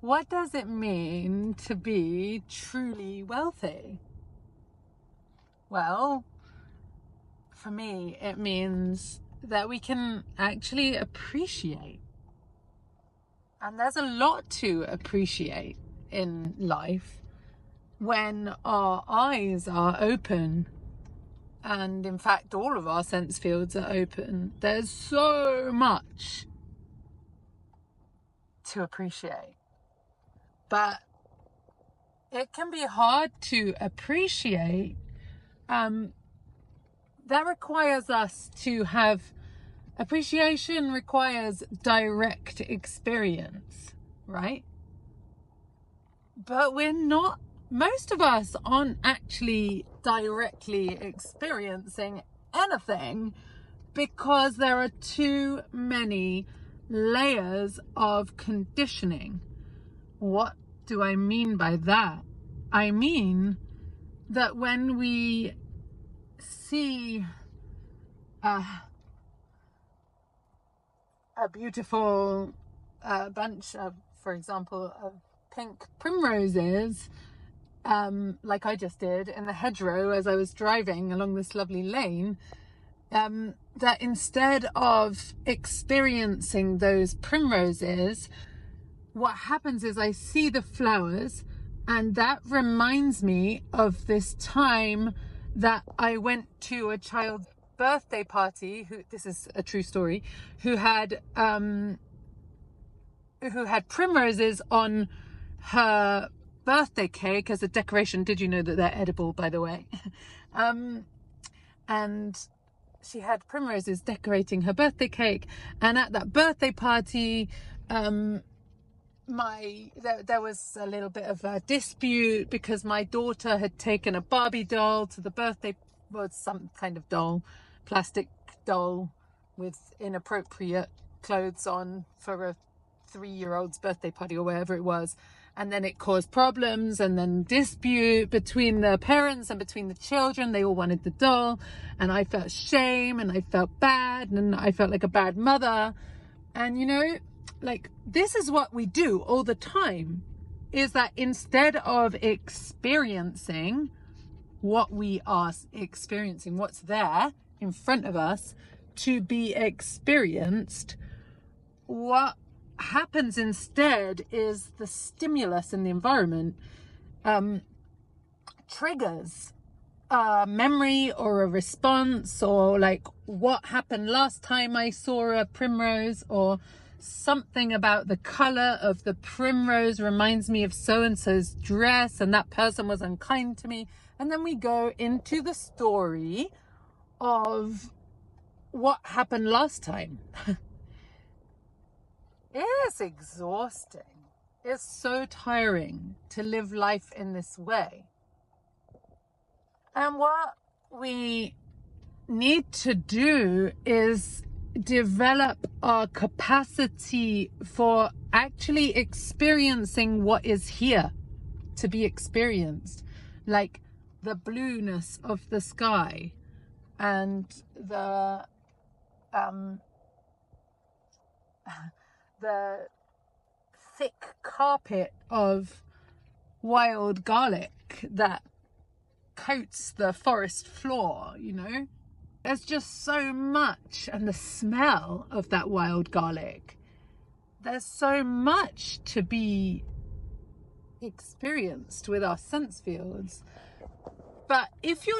what does it mean to be truly wealthy? Well, for me, it means that we can actually appreciate. And there's a lot to appreciate in life when our eyes are open. And in fact, all of our sense fields are open. There's so much to appreciate. But it can be hard to appreciate. That requires us to have appreciation, requires direct experience, right? But most of us aren't actually directly experiencing anything because there are too many layers of conditioning. What do I mean by that? I mean that when we see a beautiful bunch of, for example, of pink primroses, like I just did in the hedgerow as I was driving along this lovely lane, that instead of experiencing those primroses, what happens is I see the flowers, and that reminds me of this time that I went to a child's birthday party, this is a true story, who had primroses on her birthday cake as a decoration. Did you know that they're edible, by the way? And she had primroses decorating her birthday cake, and at that birthday party, there was a little bit of a dispute because my daughter had taken a Barbie doll to the birthday, well, some kind of doll, plastic doll with inappropriate clothes on for a 3-year-old's birthday party or wherever it was. And then it caused problems and then dispute between the parents and between the children. They all wanted the doll, and I felt shame and I felt bad and I felt like a bad mother. And like, this is what we do all the time, is that instead of experiencing what we are experiencing, what's there in front of us to be experienced, what happens instead is the stimulus in the environment triggers a memory or a response, or like, what happened last time I saw a primrose, or something about the color of the primrose reminds me of so-and-so's dress and that person was unkind to me. And then we go into the story of what happened last time. It's exhausting. It's so tiring to live life in this way. And what we need to do is develop our capacity for actually experiencing what is here to be experienced, like the blueness of the sky and the thick carpet of wild garlic that coats the forest floor, There's just so much, and the smell of that wild garlic. There's so much to be experienced with our sense fields. But if you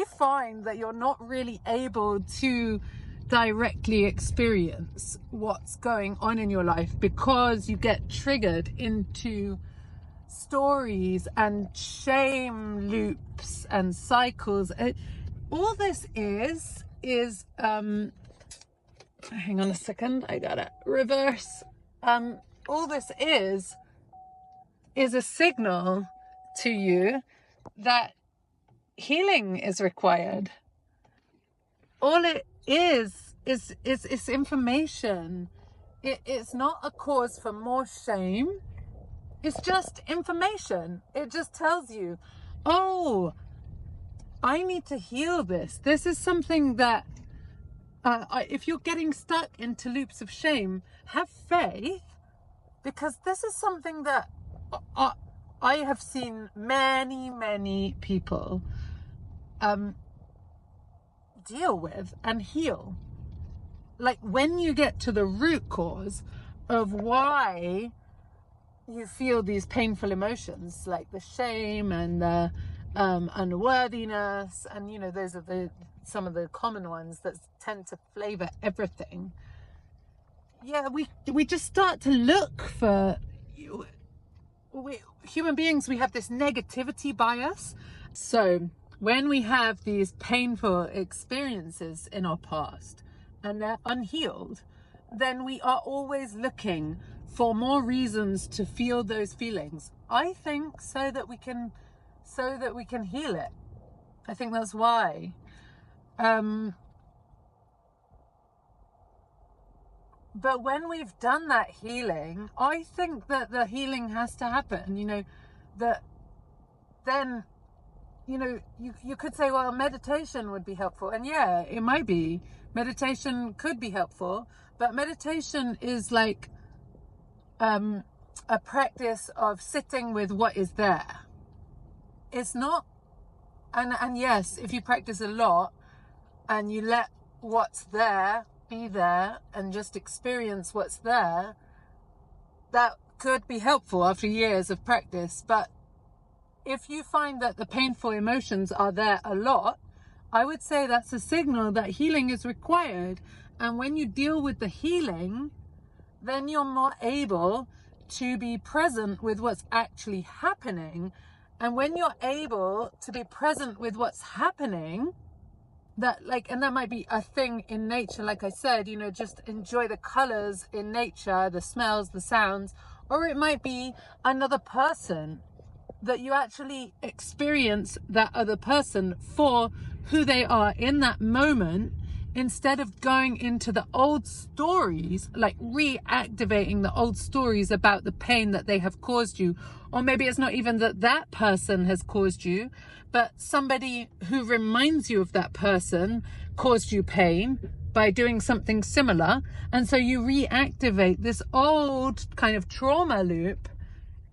find that you're not really able to directly experience what's going on in your life because you get triggered into stories and shame loops and cycles, all this is hang on a second, I gotta reverse. All this is a signal to you that healing is required. All it is information. It's not a cause for more shame. It's just information. It just tells you, oh, I need to heal this. This is something that, if you're getting stuck into loops of shame, have faith because this is something that I have seen many people deal with and heal. Like when you get to the root cause of why you feel these painful emotions, like the shame and the unworthiness, and those are some of the common ones that tend to flavor everything. Yeah, we just start to look for human beings. We have this negativity bias. So when we have these painful experiences in our past and they're unhealed, then we are always looking for more reasons to feel those feelings. I think so that we can heal it. I think that's why. But when we've done that healing, I think that the healing has to happen, that then, you could say, well, meditation would be helpful. And yeah, it might be. Meditation could be helpful, but meditation is like a practice of sitting with what is there. It's not, and yes, if you practice a lot and you let what's there be there and just experience what's there, that could be helpful after years of practice. But if you find that the painful emotions are there a lot, I would say that's a signal that healing is required. And when you deal with the healing, then you're more able to be present with what's actually happening. And when you're able to be present with what's happening, and that might be a thing in nature, like I said, just enjoy the colors in nature, the smells, the sounds, or it might be another person, that you actually experience that other person for who they are in that moment, instead of going into the old stories, like reactivating the old stories about the pain that they have caused you. Or maybe it's not even that person has caused you, but somebody who reminds you of that person caused you pain by doing something similar. And so you reactivate this old kind of trauma loop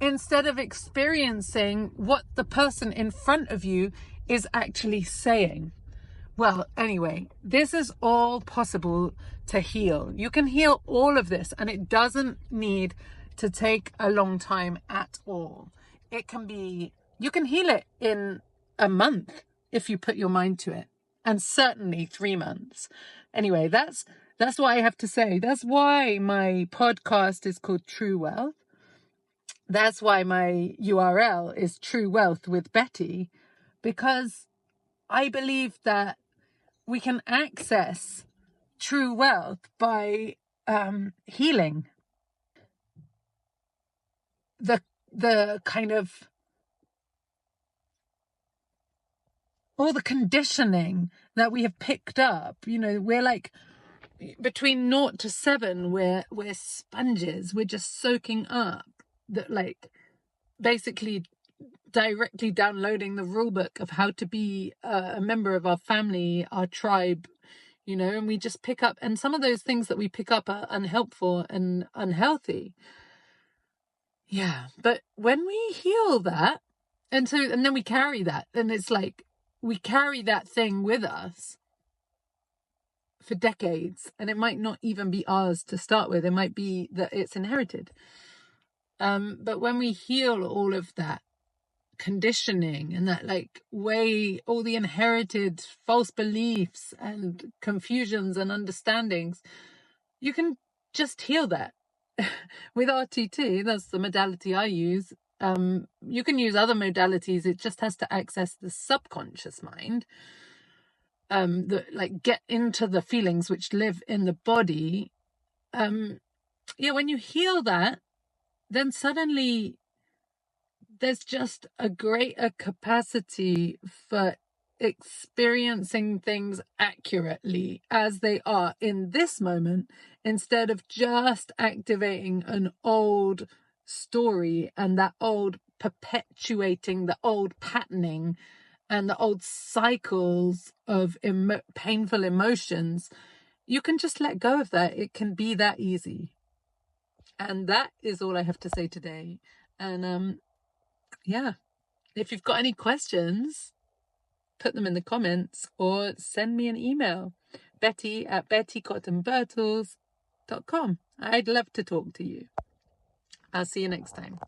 instead of experiencing what the person in front of you is actually saying. Well, anyway, this is all possible to heal. You can heal all of this, and it doesn't need to take a long time at all. You can heal it in a month if you put your mind to it, and certainly 3 months. Anyway, that's what I have to say. That's why my podcast is called True Wealth. That's why my URL is True Wealth with Betty, because I believe that we can access true wealth by healing the kind of all the conditioning that we have picked up. We're like between 0 to 7, we're sponges. We're just soaking up that, like, basically directly downloading the rule book of how to be a member of our family, our tribe, and we just pick up, and some of those things that we pick up are unhelpful and unhealthy. Yeah, but when we heal that, and then we carry that, and it's like we carry that thing with us for decades, and it might not even be ours to start with. It might be that it's inherited. But when we heal all of that conditioning and that way, all the inherited false beliefs and confusions and understandings, you can just heal that with RTT. That's the modality I use. You can use other modalities. It just has to access the subconscious mind, get into the feelings which live in the body. When you heal that, then suddenly there's just a greater capacity for experiencing things accurately as they are in this moment, instead of just activating an old story and that old perpetuating the old patterning and the old cycles of painful emotions. You can just let go of that. It can be that easy. And that is all I have to say today. And yeah, if you've got any questions, put them in the comments or send me an email, betty@bettycottonbertles.com. I'd love to talk to you. I'll see you next time.